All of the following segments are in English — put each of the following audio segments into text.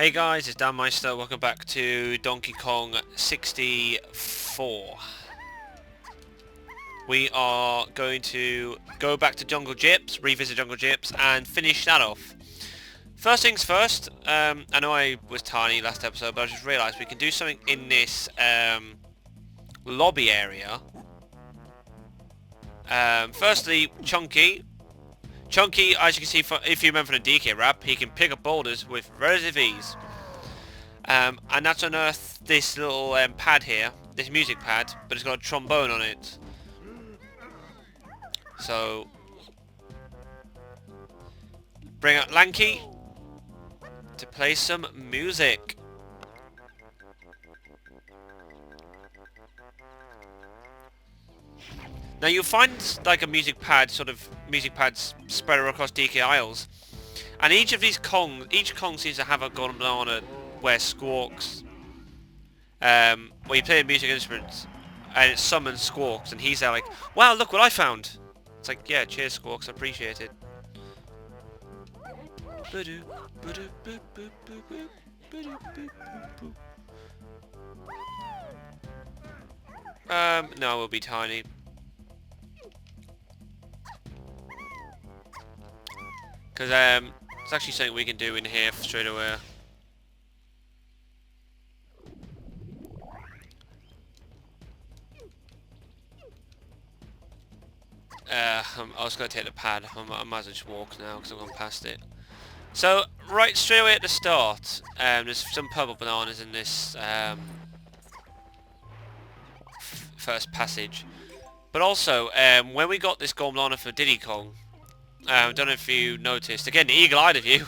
Hey guys, it's Dan Meister. Welcome back to Donkey Kong 64. We are going to go back to Jungle Japes, revisit Jungle Japes, and finish that off. First things first, I know I was tiny last episode, but I just realised we can do something in this lobby area. Firstly, Chunky, as you can see, if you remember from the DK rap, he can pick up boulders with relative ease. And that's unearthed this little pad here, this music pad, but it's got a trombone on it. So, bring out Lanky to play some music. Now you'll find like a music pad, sort of music pads spread across DK Isles, and each Kong seems to have a golden banana where Squawks, where you play a music instrument, and it summons Squawks, and he's there like, wow, look what I found. It's like, yeah, cheers Squawks, I appreciate it. No, we'll be tiny. Because it's actually something we can do in here straight away. I was going to take the pad. I might as well just walk now because I've gone past it. So, right straight away at the start, there's some purple bananas in this first passage. But also, when we got this golden banana for Diddy Kong, I don't know if you noticed, again the eagle-eyed of you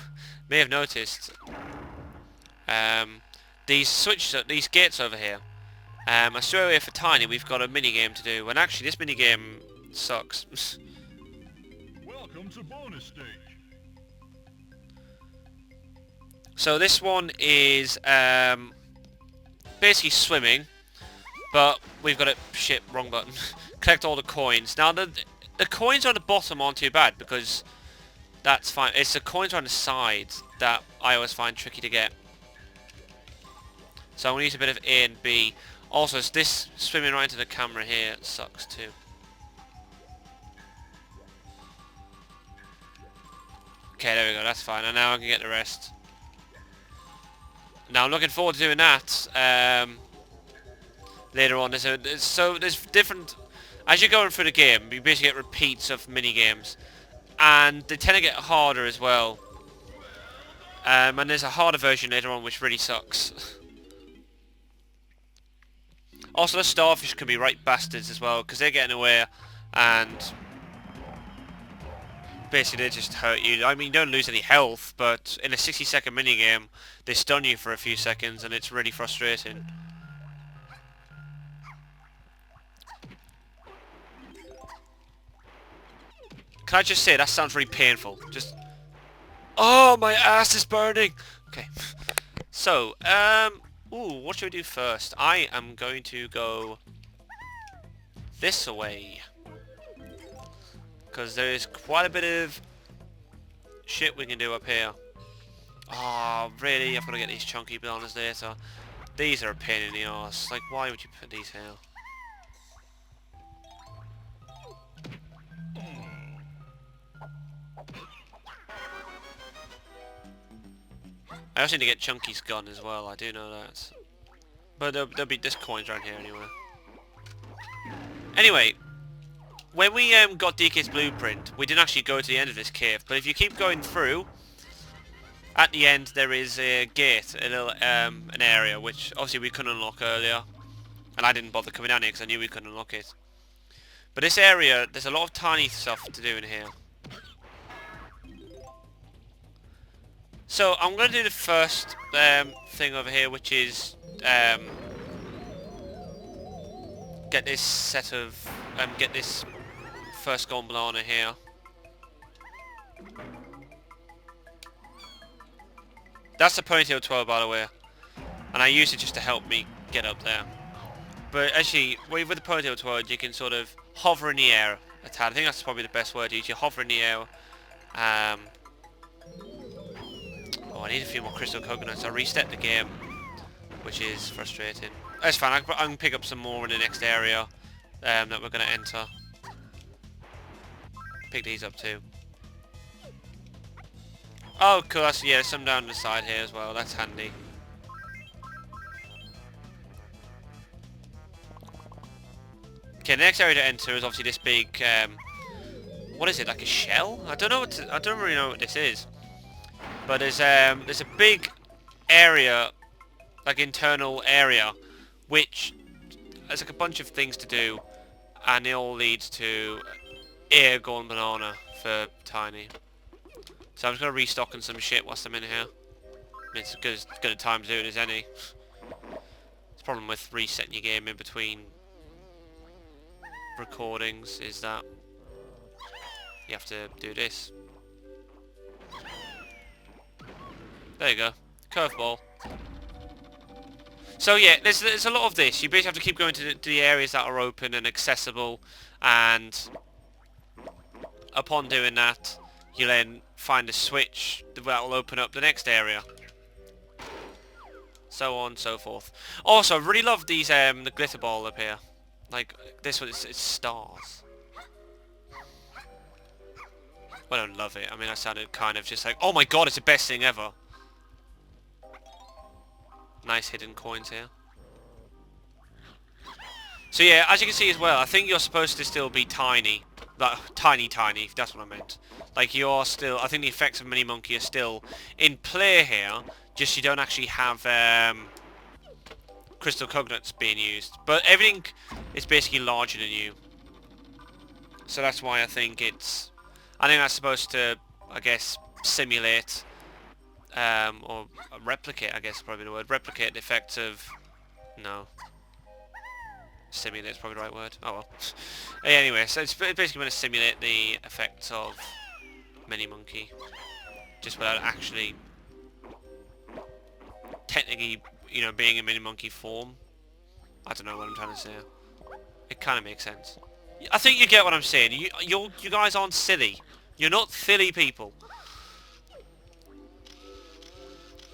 may have noticed, these gates over here. And straight away for Tiny we've got a mini-game to do, and actually this mini-game sucks. Welcome to bonus stage. So this one is basically swimming, but we've got it, shit, wrong button. Collect all the coins. Now the coins on the bottom aren't too bad because that's fine. It's the coins on the sides that I always find tricky to get. So I'm going to use a bit of A and B. Also, this swimming right into the camera here sucks too. Okay, there we go, that's fine. And now I can get the rest. Now I'm looking forward to doing that later on. There's different... As you're going through the game, you basically get repeats of mini-games. And they tend to get harder as well. And there's a harder version later on which really sucks. Also the starfish can be right bastards as well, because they're getting away and basically they just hurt you. I mean, you don't lose any health, but in a 60-second minigame they stun you for a few seconds and it's really frustrating. Can I just say, that sounds really painful. Just... Oh, my ass is burning! Okay. So, ooh, what should we do first? I am going to go this way. Because there is quite a bit of shit we can do up here. Oh, really? I've got to get these chunky bananas later. These are a pain in the arse. Like, why would you put these here? I also need to get Chunky's gun as well, I do know that. But there'll be this coins around here anyway. Anyway, when we got DK's Blueprint, we didn't actually go to the end of this cave, but if you keep going through, at the end there is a gate, a little, an area, which obviously we couldn't unlock earlier. And I didn't bother coming down here because I knew we couldn't unlock it. But this area, there's a lot of tiny stuff to do in here. So I'm going to do the first thing over here, which is get this set of get this first golden banana here. That's the ponytail 12, by the way, and I use it just to help me get up there. But actually, with the ponytail 12, you can sort of hover in the air a tad. I think that's probably the best word to use. You hover in the air. Oh, I need a few more crystal coconuts. I reset the game, which is frustrating. That's fine. I can pick up some more in the next area that we're going to enter. Pick these up too. Oh, cool. That's, yeah, some down the side here as well. That's handy. Okay, the next area to enter is obviously this big. What is it? Like a shell? I don't know. I don't really know what this is. But there's a big area, like internal area, which has like a bunch of things to do, and it all leads to air golden banana for Tiny. So I'm just gonna restock on some shit whilst I'm in here. I mean, it's as good a time to do it as any. The problem with resetting your game in between recordings is that you have to do this. There you go. Curveball. So yeah, there's a lot of this. You basically have to keep going to the areas that are open and accessible, and upon doing that, you then find a switch that will open up the next area. So on and so forth. Also, I really love these the glitter ball up here. Like this one, it's stars. Well, I don't love it. I mean, that sounded kind of just like, oh my god, it's the best thing ever. Nice hidden coins here. So yeah, as you can see as well, I think you're supposed to still be tiny. Like, tiny, that's what I meant. Like, you're still, I think the effects of Mini Monkey are still in play here, just you don't actually have crystal coconuts being used. But everything is basically larger than you. So that's why I think that's supposed to, I guess, simulate, or replicate, I guess is probably the word, replicate the effects of, no. Simulate is probably the right word. Oh well. Anyway, so it's basically going to simulate the effects of Mini Monkey, just without actually technically, you know, being in Mini Monkey form. I don't know what I'm trying to say. It kind of makes sense. I think you get what I'm saying. You guys aren't silly. You're not silly people.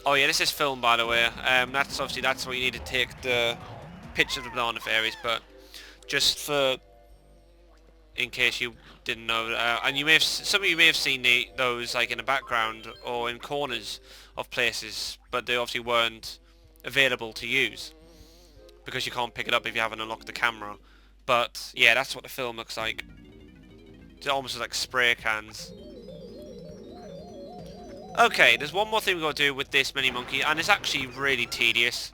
Oh yeah, this is film, by the way. That's obviously what you need to take the picture of the banana fairies, but just for in case you didn't know, and you may have, some of you may have seen those like in the background or in corners of places, but they obviously weren't available to use because you can't pick it up if you haven't unlocked the camera. But yeah, that's what the film looks like. It's almost like spray cans. Okay, there's one more thing we've got to do with this Mini Monkey, and it's actually really tedious.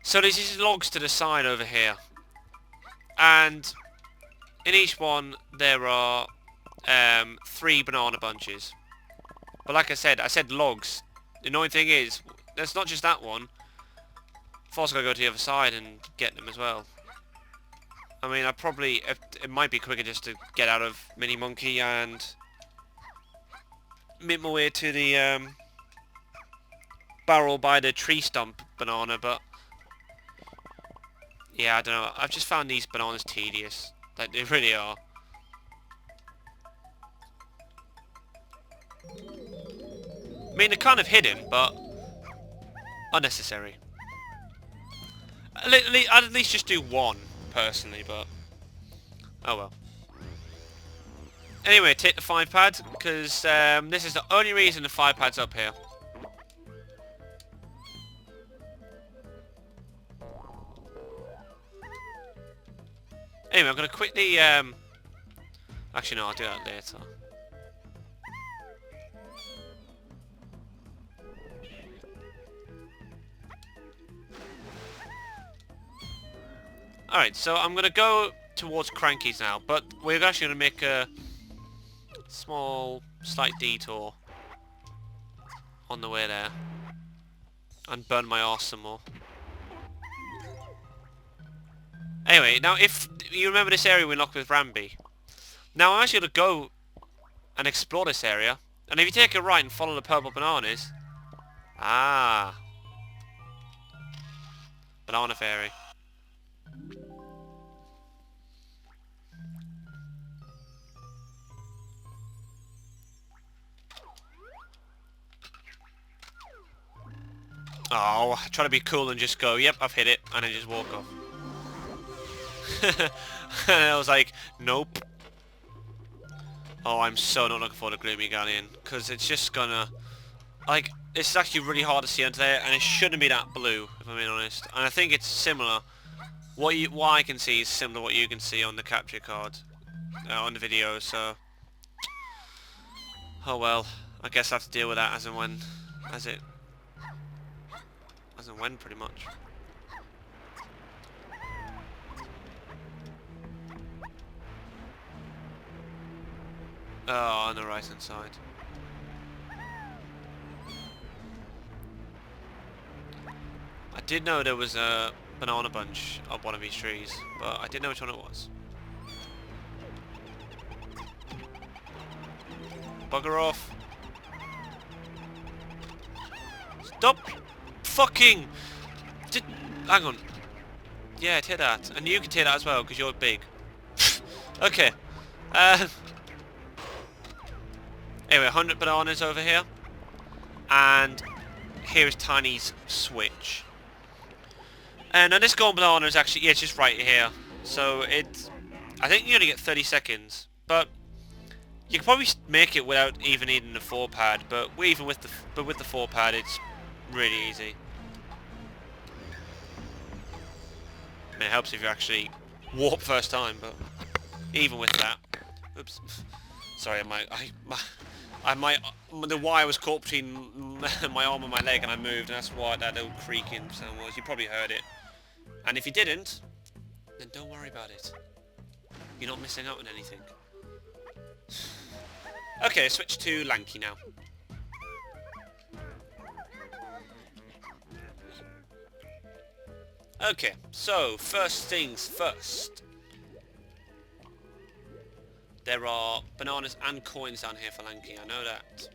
So there's these logs to the side over here, and in each one there are 3 banana bunches. But like I said logs. The annoying thing is, there's not just that one. I've also got to go to the other side and get them as well. I mean, it might be quicker just to get out of Mini Monkey and make my way to the barrel by the tree stump banana, but yeah, I don't know. I've just found these bananas tedious. Like, they really are. I mean, they're kind of hidden, but unnecessary. I'd at least just do one, personally, but oh well. Anyway, take the 5 pad, because this is the only reason the 5 pad's up here. Anyway, I'm going to quickly, actually no, I'll do that later. Alright, so I'm going to go towards Cranky's now, but we're actually going to make a small, slight detour on the way there. And burn my arse some more. Anyway, now if you remember this area we unlocked with Rambi, now I'm actually going to go and explore this area, and if you take a right and follow the purple bananas, banana fairy. Oh, I try to be cool and just go, yep, I've hit it, and then just walk off. And I was like, nope. Oh, I'm so not looking forward to Gloomy Galleon, because it's just gonna... Like, this is actually really hard to see under there, and it shouldn't be that blue, if I'm being honest. And I think it's similar. What I can see is similar to what you can see on the capture card, on the video, so... Oh well, I guess I have to deal with that as and when, as and when, pretty much. Oh, on the right hand side. I did know there was a banana bunch up one of these trees, but I didn't know which one it was. Bugger off. Stop fucking... Hang on. Yeah, it hit that. And you can hit that as well, because you're big. Okay. Anyway, 100 bananas over here. And here is Tiny's switch. And now this golden banana is actually... Yeah, it's just right here. So it's... I think you only get 30 seconds. But... You can probably make it without even needing the 4-pad. But even with the... But with the 4-pad, it's really easy. I mean, it helps if you actually warp first time, but... Even with that... Oops. Sorry, the wire was caught between my arm and my leg, and I moved, and that's why that little creaking sound was. You probably heard it. And if you didn't, then don't worry about it. You're not missing out on anything. Okay, switch to Lanky now. Okay, so first things first. There are bananas and coins down here for Lanky, I know that.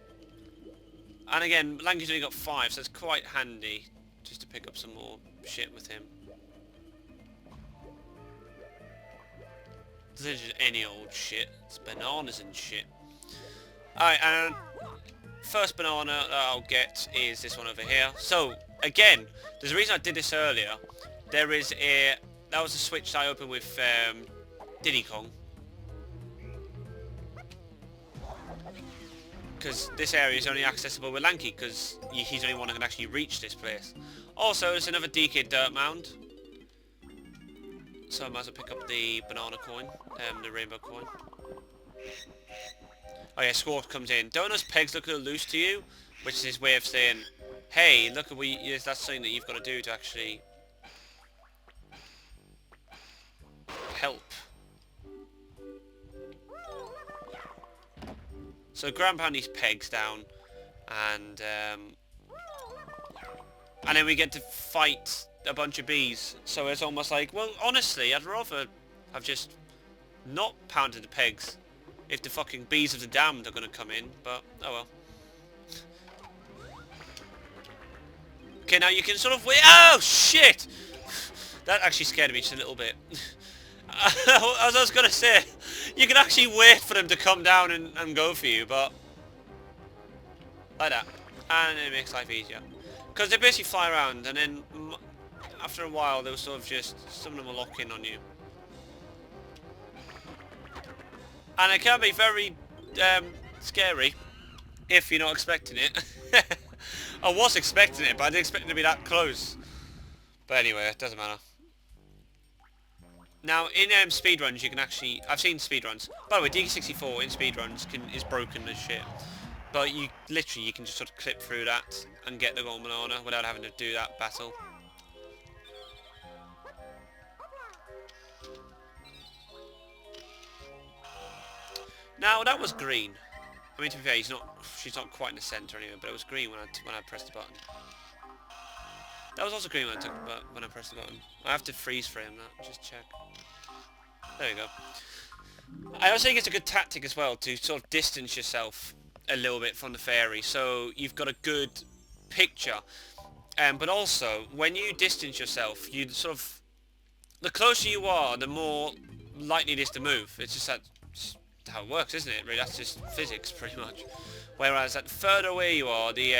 And again, Lanky's only got 5, so it's quite handy just to pick up some more shit with him. This isn't just any old shit, it's bananas and shit. Alright, and first banana that I'll get is this one over here. So, again, there's a reason I did this earlier. There is a... That was a switch that I opened with Diddy Kong. Because this area is only accessible with Lanky, because he's the only one that can actually reach this place. Also, there's another DK dirt mound. So I might as well pick up the banana coin, the rainbow coin. Oh yeah, Squawk comes in. Don't those pegs look a little loose to you? Which is his way of saying, hey, look, that's something that you've got to do to actually help. So ground pound these pegs down, and then we get to fight a bunch of bees. So it's almost like, well, honestly, I'd rather have just not pounded the pegs if the fucking bees of the damned are going to come in, but oh well. Okay, now you can sort of wait. Oh shit! That actually scared me just a little bit. As I was going to say, you can actually wait for them to come down and go for you, but like that, and it makes life easier. Because they basically fly around, and then after a while, they'll sort of just, some of them will lock in on you. And it can be very scary if you're not expecting it. I was expecting it, but I didn't expect it to be that close. But anyway, it doesn't matter. Now, in speedruns, you can actually... I've seen speedruns. By the way, DK64 in speedruns is broken as shit. But you can just sort of clip through that and get the golden banana without having to do that battle. Now, that was green. I mean, to be fair, she's not quite in the centre anyway, but it was green when I pressed the button. That was also green when I pressed the button. I have to freeze frame that, just check. There you go. I also think it's a good tactic as well to sort of distance yourself a little bit from the fairy, so you've got a good picture. But also, when you distance yourself, you sort of... The closer you are, the more likely it is to move. It's just how it works, isn't it? Really, that's just physics, pretty much. Whereas, the further away you are, the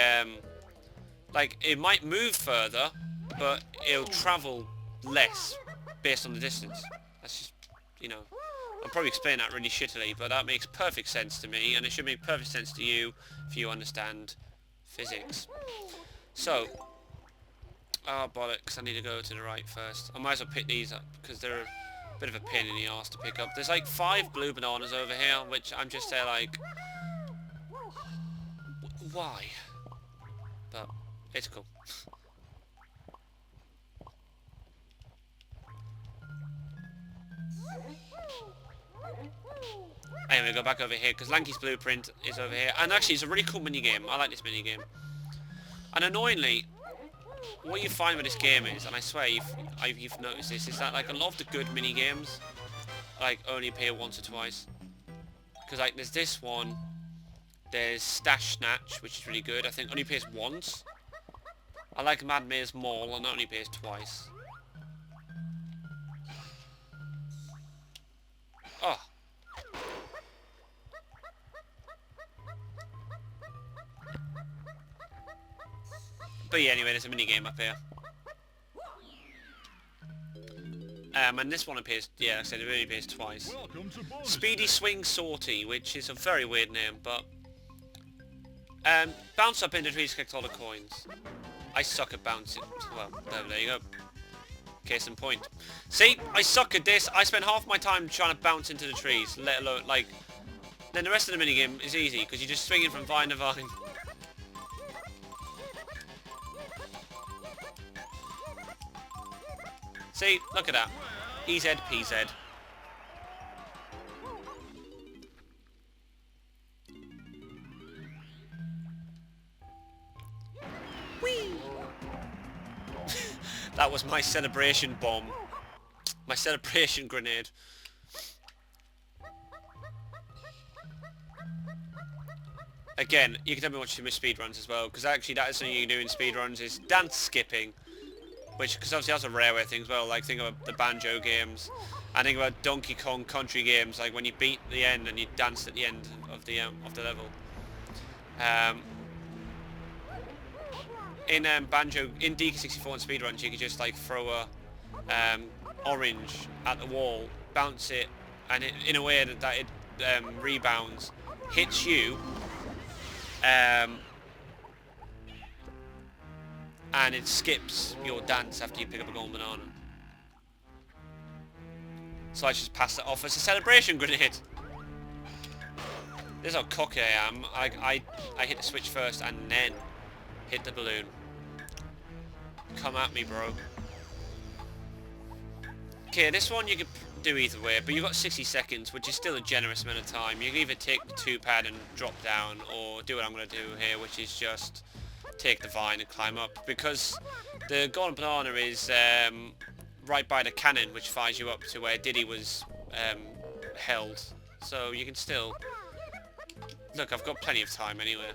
Like, it might move further, but it'll travel less based on the distance. That's just, you know, I'm probably explaining that really shittily, but that makes perfect sense to me, and it should make perfect sense to you if you understand physics. So, oh bollocks, I need to go to the right first. I might as well pick these up, because they're a bit of a pain in the arse to pick up. There's like 5 blue bananas over here, which I'm just there like, why? But, it's cool. Anyway, go back over here, because Lanky's Blueprint is over here. And actually, it's a really cool minigame. I like this minigame. And annoyingly, what you find with this game is, and I swear you've noticed this, is that like a lot of the good minigames, like, only appear once or twice. Because like, there's this one, there's Stash Snatch, which is really good. I think only appears once. I like Mad Maze Mall, and that only appears twice. Oh. But yeah, anyway, there's a mini game up here. And this one appears, yeah, like I said, it only appears twice. Speedy Swing Sortie, which is a very weird name, but... bounce up into trees, collect all the coins. I suck at bouncing. Well, there you go. Case in point. See, I suck at this. I spend half my time trying to bounce into the trees, let alone, like... Then the rest of the minigame is easy, because you're just swinging from vine to vine. See, look at that. EZ, PZ. Whee! That was my celebration bomb. My celebration grenade. Again, you can tell me what you do with speedruns as well, because actually that is something you can do in speedruns, is dance skipping. Which, because obviously that's a rareware thing as well, like think about the banjo games, and think about Donkey Kong Country games, like when you beat the end and you dance at the end of the level. In banjo, in DK64 and speedruns, you could just like throw a orange at the wall, bounce it, and it, in a way that it rebounds, hits you, and it skips your dance after you pick up a golden banana. So I just pass it off as a celebration grenade. This is how cocky I am. I hit the switch first and then hit the balloon. Come at me, bro. Okay, this one you could do either way, but you've got 60 seconds, which is still a generous amount of time. You can either take the 2-pad and drop down, or do what I'm going to do here, which is just take the vine and climb up, because the golden banana is right by the cannon, which fires you up to where Diddy was held. So you can still... Look, I've got plenty of time anyway.